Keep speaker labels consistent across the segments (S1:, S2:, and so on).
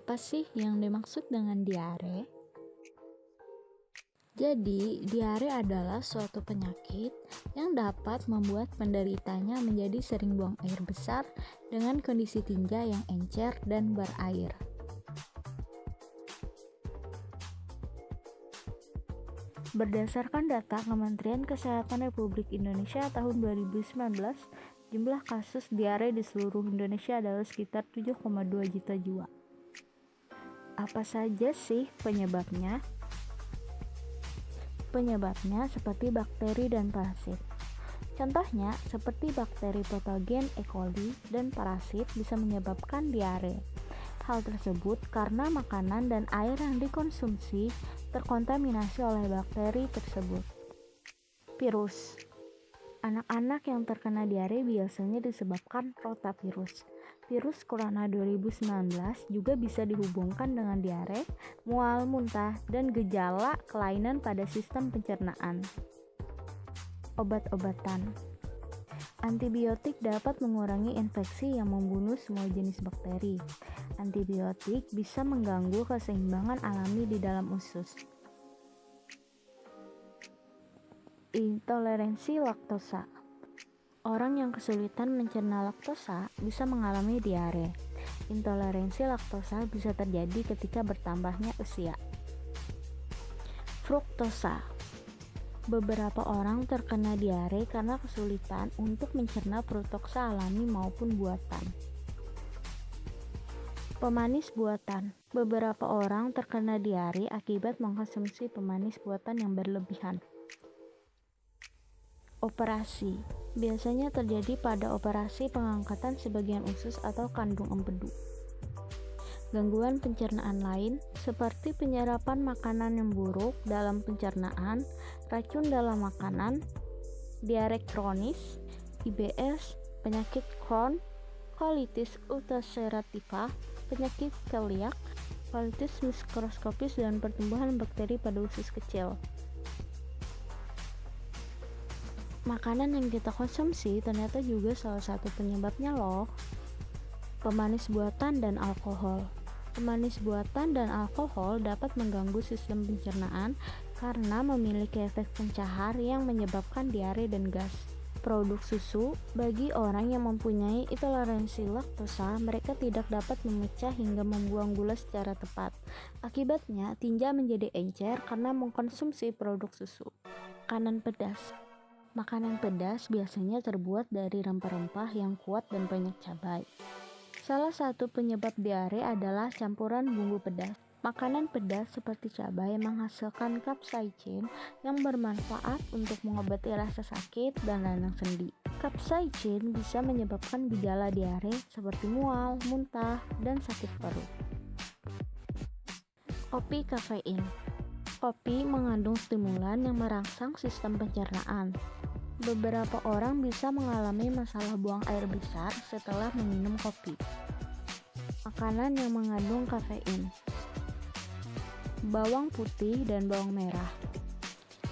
S1: Apa sih yang dimaksud dengan diare? Jadi, diare adalah suatu penyakit yang dapat membuat penderitanya menjadi sering buang air besar dengan kondisi tinja yang encer dan berair. Berdasarkan data Kementerian Kesehatan Republik Indonesia tahun 2019, jumlah kasus diare di seluruh Indonesia adalah sekitar 7,2 juta jiwa. Apa saja sih penyebabnya? Penyebabnya seperti bakteri dan parasit. Contohnya, seperti bakteri patogen E. coli dan parasit bisa menyebabkan diare. Hal tersebut karena makanan dan air yang dikonsumsi terkontaminasi oleh bakteri tersebut. Virus. Anak-anak yang terkena diare biasanya disebabkan rotavirus. Virus corona 2019 juga bisa dihubungkan dengan diare, mual, muntah, dan gejala kelainan pada sistem pencernaan. Obat-obatan. Antibiotik dapat mengurangi infeksi yang membunuh semua jenis bakteri. Antibiotik bisa mengganggu keseimbangan alami di dalam usus. Intoleransi laktosa. Orang yang kesulitan mencerna laktosa bisa mengalami diare. Intoleransi laktosa bisa terjadi ketika bertambahnya usia. Fruktosa. Beberapa orang terkena diare karena kesulitan untuk mencerna fruktosa alami maupun buatan. Pemanis buatan. Beberapa orang terkena diare akibat mengkonsumsi pemanis buatan yang berlebihan. Operasi. Biasanya terjadi pada operasi pengangkatan sebagian usus atau kandung empedu. Gangguan pencernaan lain seperti penyerapan makanan yang buruk dalam pencernaan, racun dalam makanan, diare kronis, IBS, penyakit Crohn, colitis ulcerativa, penyakit celiac, colitis mikroskopis, dan pertumbuhan bakteri pada usus kecil. Makanan yang kita konsumsi ternyata juga salah satu penyebabnya loh. Pemanis buatan dan alkohol. Pemanis buatan dan alkohol dapat mengganggu sistem pencernaan karena memiliki efek pencahar yang menyebabkan diare dan gas. Produk susu, bagi orang yang mempunyai intoleransi laktosa, mereka tidak dapat memecah hingga membuang gula secara tepat. Akibatnya, tinja menjadi encer karena mengkonsumsi produk susu. Makanan pedas. Makanan pedas biasanya terbuat dari rempah-rempah yang kuat dan banyak cabai. Salah satu penyebab diare adalah campuran bumbu pedas. Makanan pedas seperti cabai menghasilkan capsaicin yang bermanfaat untuk mengobati rasa sakit dan radang sendi. Capsaicin bisa menyebabkan gejala diare seperti mual, muntah, dan sakit perut. Kopi kafein. Kopi mengandung stimulan yang merangsang sistem pencernaan. Beberapa orang bisa mengalami masalah buang air besar setelah meminum kopi. Makanan yang mengandung kafein. Bawang putih dan bawang merah.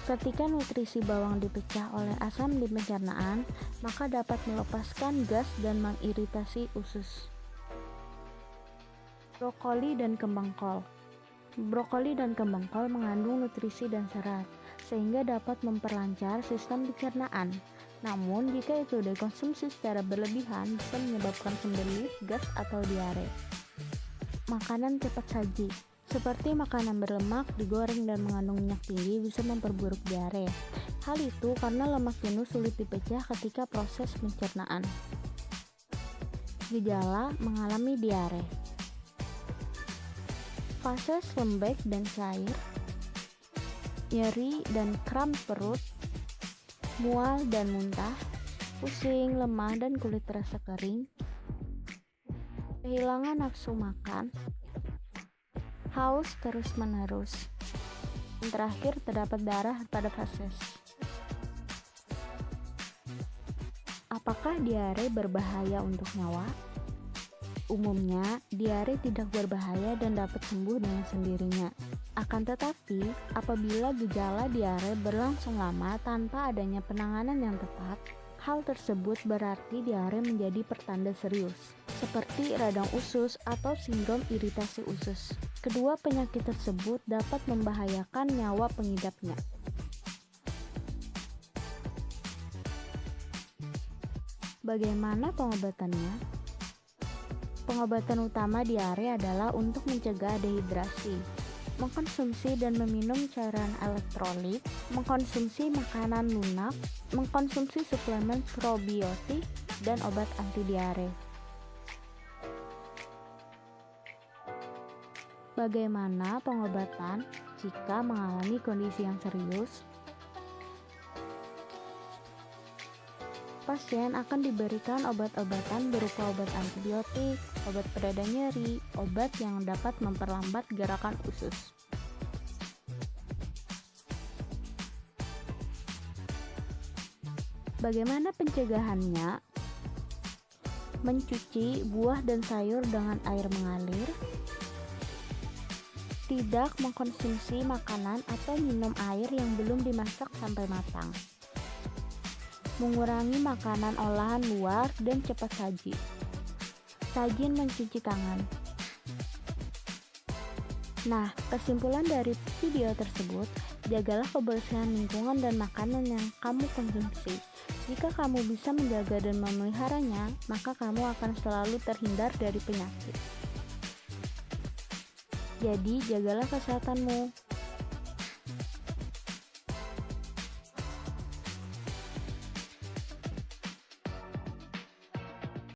S1: Ketika nutrisi bawang dipecah oleh asam di pencernaan, maka dapat melepaskan gas dan mengiritasi usus. Brokoli dan kembang kol. Brokoli dan kembang kol mengandung nutrisi dan serat, sehingga dapat memperlancar sistem pencernaan. Namun, jika itu dikonsumsi secara berlebihan, bisa menyebabkan sembelit, gas, atau diare. Makanan cepat saji, seperti makanan berlemak, digoreng, dan mengandung minyak tinggi bisa memperburuk diare. Hal itu karena lemak jenuh sulit dipecah ketika proses pencernaan. Gejala mengalami diare. Fase lembek dan cair, nyeri dan kram perut, mual dan muntah, pusing, lemah, dan kulit terasa kering, kehilangan nafsu makan, haus terus-menerus, dan terakhir terdapat darah pada feses. Apakah diare berbahaya untuk nyawa? Umumnya, diare tidak berbahaya dan dapat sembuh dengan sendirinya. Akan tetapi, apabila gejala diare berlangsung lama tanpa adanya penanganan yang tepat, Hal tersebut berarti diare menjadi pertanda serius, seperti radang usus atau sindrom iritasi usus. Kedua penyakit tersebut dapat membahayakan nyawa pengidapnya. Bagaimana pengobatannya? Pengobatan utama diare adalah untuk mencegah dehidrasi, mengkonsumsi dan meminum cairan elektrolit, mengkonsumsi makanan lunak, mengkonsumsi suplemen probiotik, dan obat anti diare. Bagaimana pengobatan jika mengalami kondisi yang serius? Pasien akan diberikan obat-obatan berupa obat antibiotik, obat pereda nyeri, obat yang dapat memperlambat gerakan usus. Bagaimana pencegahannya? Mencuci buah dan sayur dengan air mengalir, tidak mengkonsumsi makanan atau minum air yang belum dimasak sampai matang, mengurangi makanan olahan luar dan cepat saji, rajin mencuci tangan. Nah, kesimpulan dari video tersebut, jagalah kebersihan lingkungan dan makanan yang kamu konsumsi. Jika kamu bisa menjaga dan memeliharanya, maka kamu akan selalu terhindar dari penyakit. Jadi, jagalah kesehatanmu.